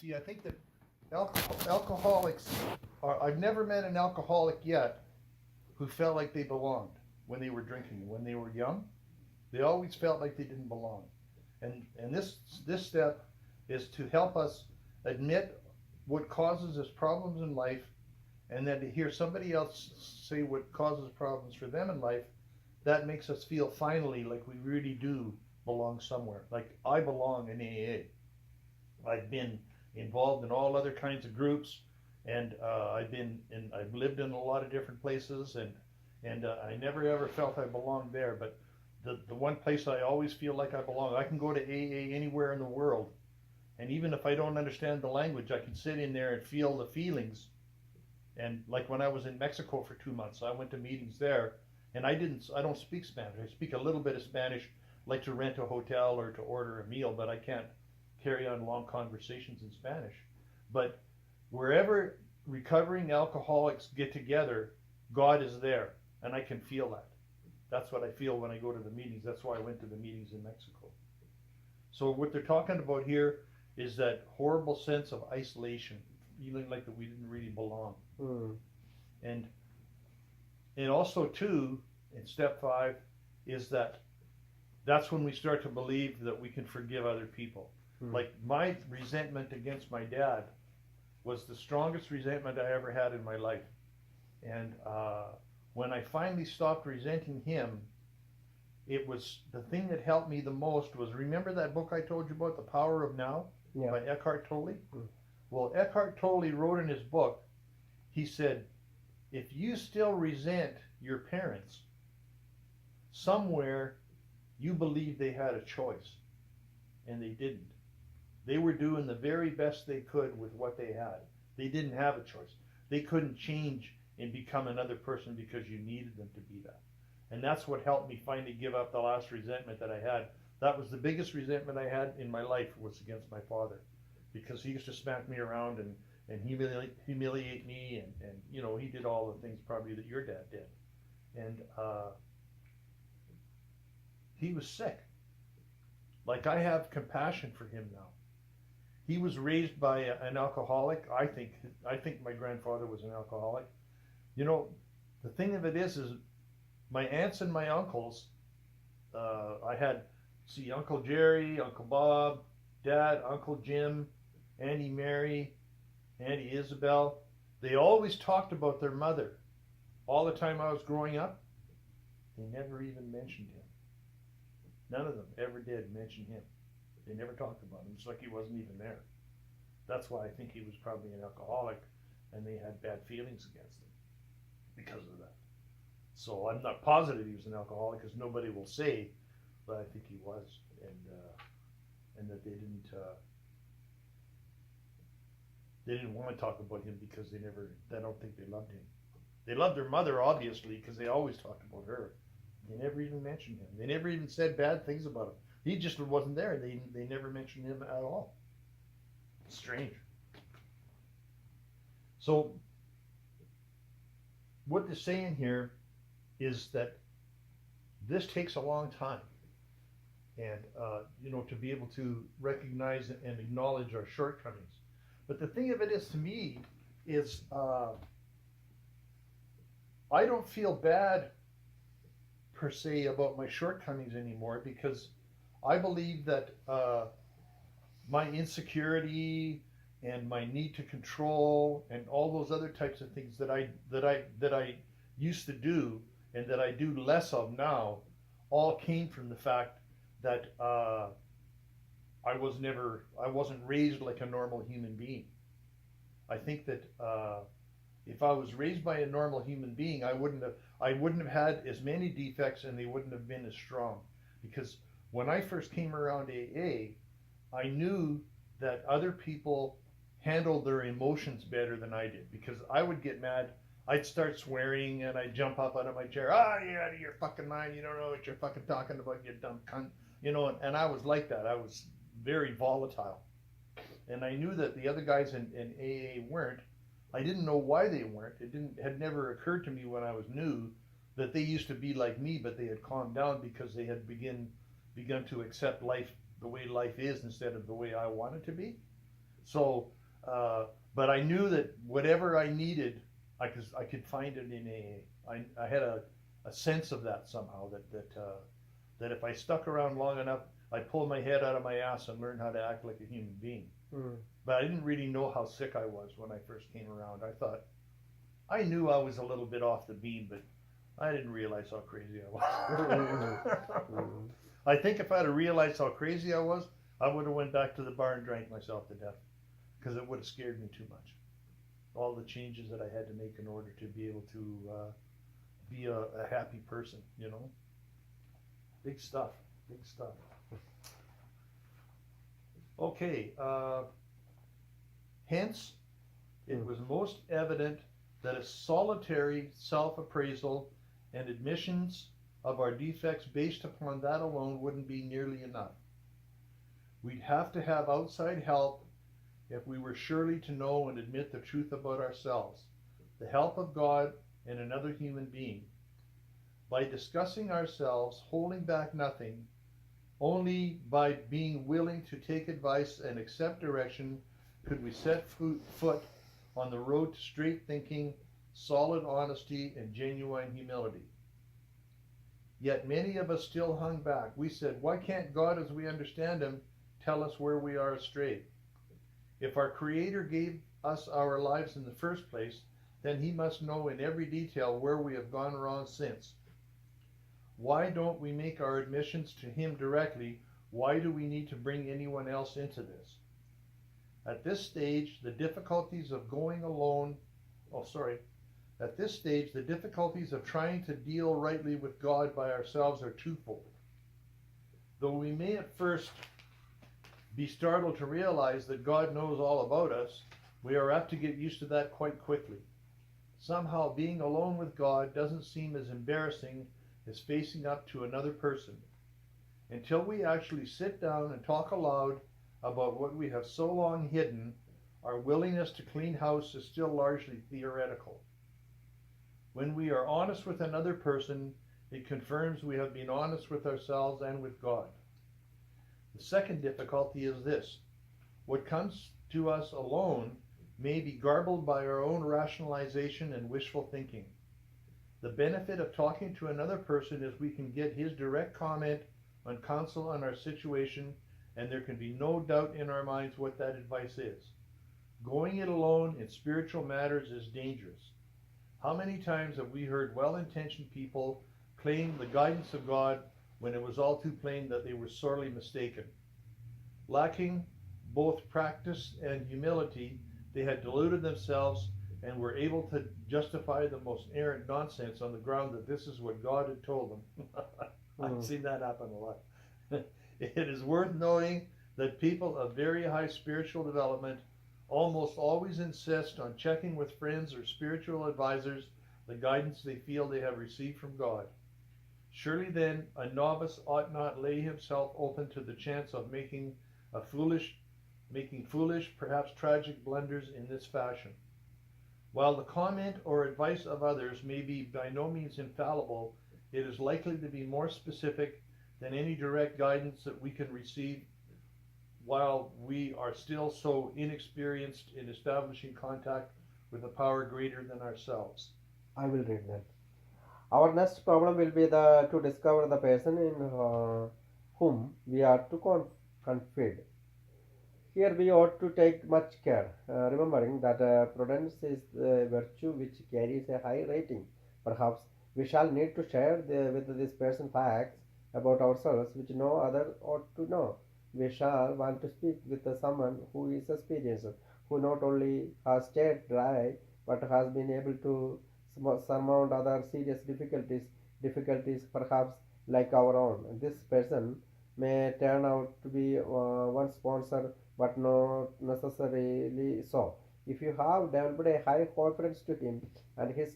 See, I think that alcoholics are, I've never met an alcoholic yet who felt like they belonged when they were drinking. When they were young, they always felt like they didn't belong. And this step is to help us admit what causes us problems in life, and then to hear somebody else say what causes problems for them in life. That makes us feel finally like we really do belong somewhere. Like I belong in AA. I've been involved in all other kinds of groups, and I've lived in a lot of different places, and I never ever felt I belonged there. But the one place I always feel like I belong, I can go to AA anywhere in the world, and even if I don't understand the language, I can sit in there and feel the feelings. And like when I was in Mexico for 2 months, I went to meetings there, and I don't speak Spanish. I speak a little bit of Spanish, like to rent a hotel or to order a meal, but I can't carry on long conversations in Spanish. But wherever recovering alcoholics get together, God is there, and I can feel that. That's what I feel when I go to the meetings. That's why I went to the meetings in Mexico. So what they're talking about here is that horrible sense of isolation, feeling like that we didn't really belong. Mm. And also too, in step 5, is that that's when we start to believe that we can forgive other people. Like my resentment against my dad was the strongest resentment I ever had in my life. And when I finally stopped resenting him, it was the thing that helped me the most was, remember that book I told you about, The Power of Now, Yeah. by Eckhart Tolle? Mm. Well, Eckhart Tolle wrote in his book, he said, if you still resent your parents, somewhere you believe they had a choice, and they didn't. They were doing the very best they could with what they had. They didn't have a choice. They couldn't change and become another person because you needed them to be that. And that's what helped me finally give up the last resentment that I had. That was the biggest resentment I had in my life, was against my father, because he used to smack me around and humiliate me, and you know, he did all the things probably that your dad did. And he was sick. Like, I have compassion for him now. He was raised by an alcoholic. I think my grandfather was an alcoholic. You know, the thing of it is my aunts and my uncles. I had, see, Uncle Jerry, Uncle Bob, Dad, Uncle Jim, Auntie Mary, Auntie Isabel. They always talked about their mother. All the time I was growing up, they never even mentioned him. None of them ever did mention him. They never talked about him. It's like he wasn't even there. That's why I think he was probably an alcoholic, and they had bad feelings against him because of that. So I'm not positive he was an alcoholic, because nobody will say, but I think he was, and that they didn't want to talk about him because I don't think they loved him. They loved their mother, obviously, because they always talked about her. They never even mentioned him. They never even said bad things about him. He just wasn't there. They never mentioned him at all. Strange. So what they're saying here is that this takes a long time, and you know, to be able to recognize and acknowledge our shortcomings. But the thing of it is, to me, is I don't feel bad per se about my shortcomings anymore, because I believe that my insecurity and my need to control and all those other types of things that I used to do and that I do less of now, all came from the fact that I wasn't raised like a normal human being. I think that if I was raised by a normal human being, I wouldn't have had as many defects, and they wouldn't have been as strong. Because when I first came around AA, I knew that other people handled their emotions better than I did, because I would get mad. I'd start swearing, and I'd jump up out of my chair. You're out of your fucking mind. You don't know what you're fucking talking about, you dumb cunt. You know, and I was like that. I was very volatile. And I knew that the other guys in AA weren't. I didn't know why they weren't. Had never occurred to me when I was new that they used to be like me, but they had calmed down because they had begun to accept life the way life is instead of the way I wanted to be. So, but I knew that whatever I needed, I could find it in AA. I had a sense of that somehow that if I stuck around long enough, I'd pull my head out of my ass and learn how to act like a human being. Mm. But I didn't really know how sick I was when I first came around. I knew I was a little bit off the beam, but I didn't realize how crazy I Mm. was. Mm. I think if I'd have realized how crazy I was, I would have went back to the bar and drank myself to death because it would have scared me too much. All the changes that I had to make in order to be able to be a happy person, you know. Big stuff, big stuff. Okay, hence, it Mm. was most evident that a solitary self appraisal and admissions of our defects based upon that alone wouldn't be nearly enough. We'd have to have outside help if we were surely to know and admit the truth about ourselves, the help of God and another human being. By discussing ourselves, holding back nothing, only by being willing to take advice and accept direction could we set foot on the road to straight thinking, solid honesty, and genuine humility. Yet many of us still hung back. We said, why can't God, as we understand Him, tell us where we are astray? If our Creator gave us our lives in the first place, then He must know in every detail where we have gone wrong since. Why don't we make our admissions to Him directly? Why do we need to bring anyone else into this? At this stage, the difficulties of going alone, oh, sorry, at this stage, the difficulties of trying to deal rightly with God by ourselves are twofold. Though we may at first be startled to realize that God knows all about us, we are apt to get used to that quite quickly. Somehow, being alone with God doesn't seem as embarrassing as facing up to another person. Until we actually sit down and talk aloud about what we have so long hidden, our willingness to clean house is still largely theoretical. When we are honest with another person, it confirms we have been honest with ourselves and with God. The second difficulty is this: what comes to us alone may be garbled by our own rationalization and wishful thinking. The benefit of talking to another person is we can get his direct comment on counsel on our situation, and there can be no doubt in our minds what that advice is. Going it alone in spiritual matters is dangerous. How many times have we heard well intentioned people claim the guidance of God when it was all too plain that they were sorely mistaken? Lacking both practice and humility, they had deluded themselves and were able to justify the most errant nonsense on the ground that this is what God had told them. I've Mm. seen that happen a lot. It is worth knowing that people of very high spiritual development almost always insist on checking with friends or spiritual advisors the guidance they feel they have received from God. Surely then a novice ought not lay himself open to the chance of a foolish making foolish, perhaps tragic blunders in this fashion. While the comment or advice of others may be by no means infallible, it is likely to be more specific than any direct guidance that we can receive while we are still so inexperienced in establishing contact with a power greater than ourselves. I will read that. Our next problem will be the to discover the person in whom we are to confide. Here we ought to take much care, remembering that prudence is a virtue which carries a high rating. Perhaps we shall need to share with this person facts about ourselves which no other ought to know. We shall want to speak with someone who is experienced, who not only has stayed dry but has been able to surmount other serious difficulties perhaps like our own. This person may turn out to be one sponsor but not necessarily so. If you have developed a high confidence to him and his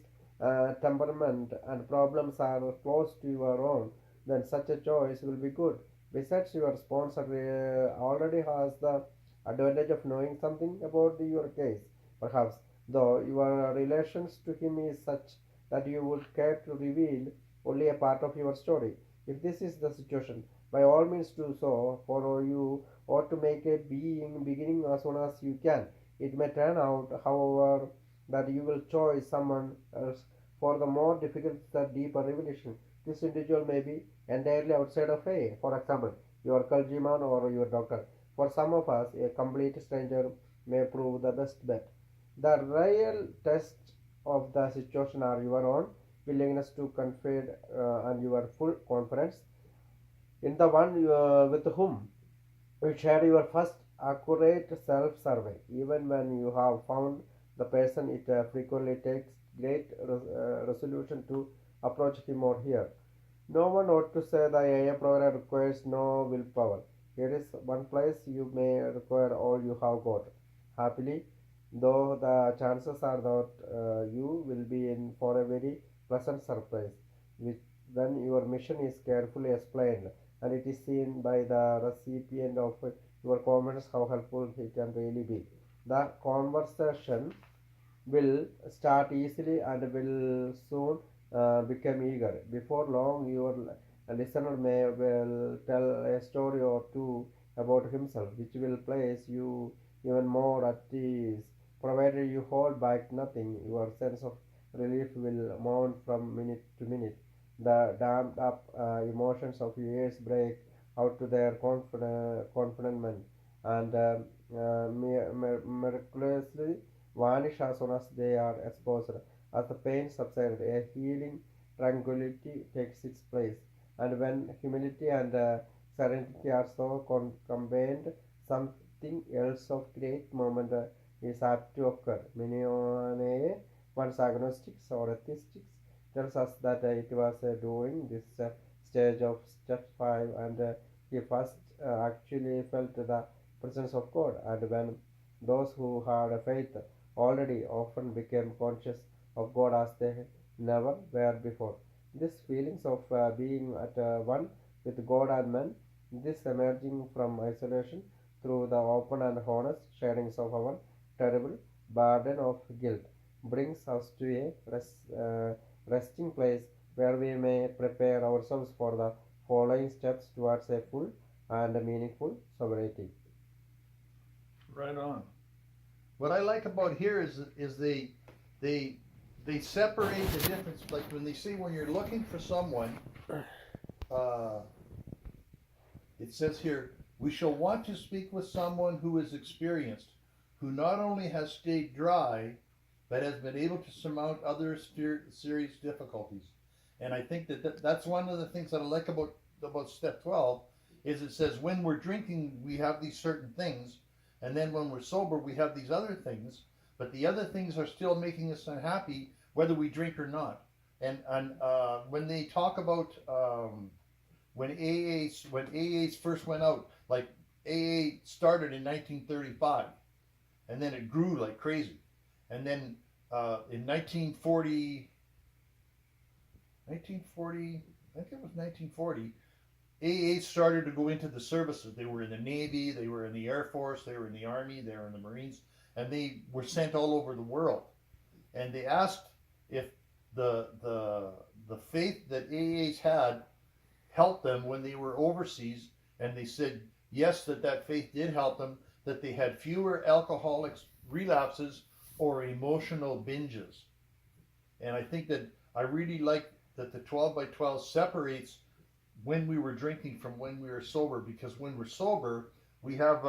temperament and problems are close to your own, then such a choice will be good. Besides, your sponsor already has the advantage of knowing something about your case, perhaps, though your relations to him is such that you would care to reveal only a part of your story. If this is the situation, by all means do so, for you or to make a beginning as soon as you can. It may turn out, however, that you will choose someone else for the more difficult, the deeper revelation. This individual may be entirely outside of A. For example, your clergyman or your doctor. For some of us, a complete stranger may prove the best bet. The real test of the situation are your own willingness to confide and your full confidence in the one with whom you share your first accurate self survey. Even when you have found the person, it frequently takes great resolution to approach him or her. No one ought to say the AA program requires no willpower. Here is one place you may require all you have got. Happily, though the chances are that you will be in for a very pleasant surprise which, when your mission is carefully explained and it is seen by the recipient of your comments how helpful it can really be. The conversation will start easily and will soon become eager. Before long, your listener may well tell a story or two about himself, which will place you even more at ease. Provided you hold back nothing, your sense of relief will mount from minute to minute. The dammed up emotions of years break out to their confident men and miraculously vanish as soon as they are exposed. As the pain subsides, a healing tranquility takes its place, and when humility and serenity are so combined, something else of great moment is apt to occur. Mignonet, once agnostics or atheists, tells us that it was during this stage of step 5 and he first actually felt the presence of God, and when those who had a faith already often became conscious of God as they never were before. These feelings of being at one with God and men, this emerging from isolation through the open and honest sharings of our terrible burden of guilt, brings us to a resting place where we may prepare ourselves for the following steps towards a full and meaningful sobriety. Right on. What I like about here is they they separate the difference. Like when they say when you're looking for someone, uh, it says here, we shall want to speak with someone who is experienced, who not only has stayed dry, but has been able to surmount other serious difficulties. And I think that's one of the things that I like about step 12 is it says when we're drinking we have these certain things, and then when we're sober we have these other things, but the other things are still making us unhappy whether we drink or not. And when they talk about when AA's first went out, like AA started in 1935, and then it grew like crazy, and then in 1940, I think it was 1940, AA started to go into the services. They were in the Navy, they were in the Air Force, they were in the Army, they were in the Marines, and they were sent all over the world. And they asked if the faith that AA's had helped them when they were overseas, and they said yes, that faith did help them, that they had fewer alcoholics relapses or emotional binges. And I think that I really like that the 12 by 12 separates when we were drinking from when we were sober, because when we're sober we have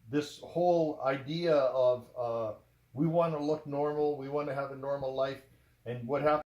this whole idea of we want to look normal, we want to have a normal life, and what happens